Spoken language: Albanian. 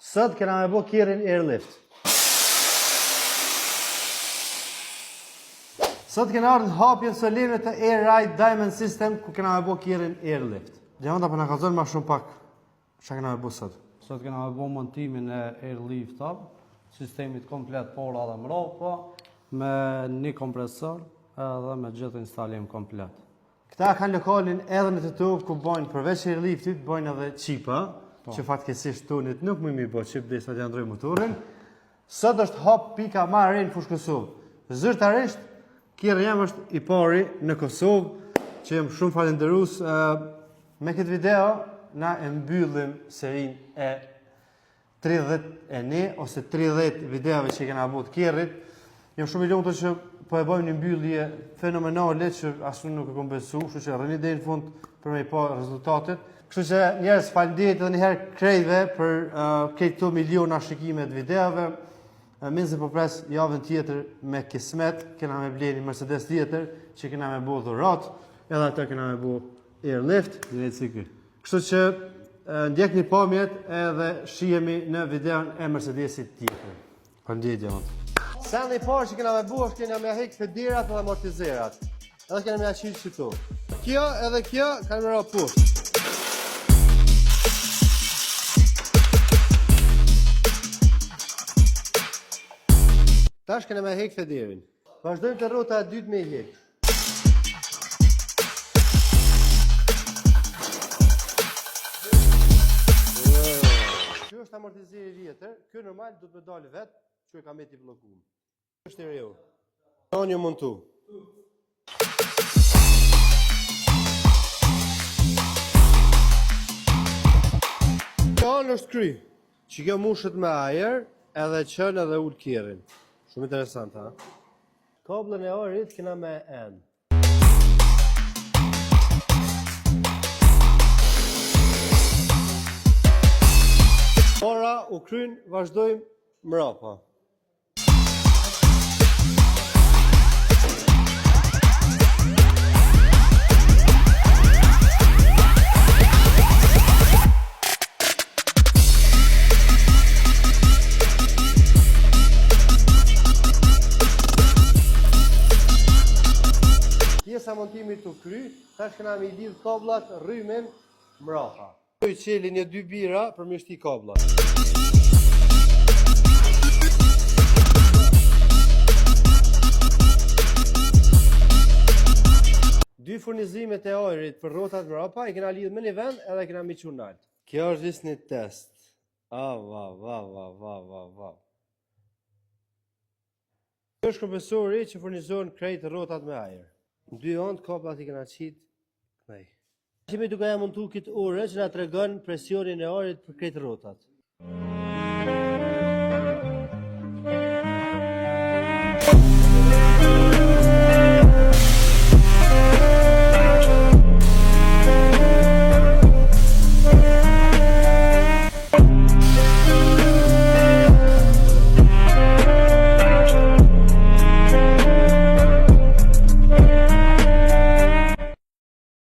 Sot kena me bo kirrin airlift. Sot kena ardhë hapjen soline të Air Ride Diamond System ku kena me bo kirrin airlift. Gjemata për në kalzon ma shumë pak që kena me bo sot. Sot kena me bo montimin e airlift sistemit komplet pora dhe mrapa, me një kompresor edhe me gjithë instalim komplet. Këta kanë lokalin edhe në të tokë ku bojnë përveç airliftit, bojnë edhe qipa, që fatkesisht tonit nuk më mi bo qip dhe sa të jandroj motorin. Sot është hap pika ma rejnë fush Kosovë. Zyrtarisht, kirri jam është i pari në Kosovë, që jem shumë falenderus. Me këtë video, na e mbyllim serin e 31 ose 30 videove që kena bot kirrit. Jem shumë i lumtur që po e bëjmë një mbyllje fenomenale që asë nuk e kom besu, kështu që rëni dhe në fund për me i pa rezultatet. Kështu që njerës falenderit edhe njëherë krejve për këto miliona shikime të videove. Minë se po pres javën tjetër me kismet, kena me ble një Mercedes tjetër që kena me bo dhurat, edhe ata kena me bo airlift. Kështu që ndjek një pamjet edhe shihemi në videon e Mercedesit tjetër. Falenderit javën. Sendi i parë që kena me bu është kena me hek federat dhe amortizerat. Edhe kena me aqyt qëtu. Kjo edhe kjo kanë me ra poshtë. Tash kena me hek federin. Vazhdojmë të rrota e dytë me i hek. Kjo është amortizeri vjetër, kjo normal du të me dalë vetë, që e ka me t'i blokuar. Kjo është i reu. Kjo një montu. Kjo është kry, që kjo mushët me ajer, edhe qënë edhe ullë kirrin. Shumë interesant, ha? Kablën e arit kena me N. Ora u kryn, vazhdojmë mrapa. Pjesa montimit të kry, tash kena me i lidh kablat rrymen mrapa. I qeli një 2 bira për me shti kablat. Dy furnizimet e ajrit për rrotat mrapa i kena lidh me një vend edhe kena me qu nalt. Kjo është disë një test. Kjo është kompresori që furnizohen krejt rrotat me ajër. Në dy anë kablat i kena qitë kënej. Shime duke ja montu këtë ure që na tregon presionin e arit për krejt rrotat.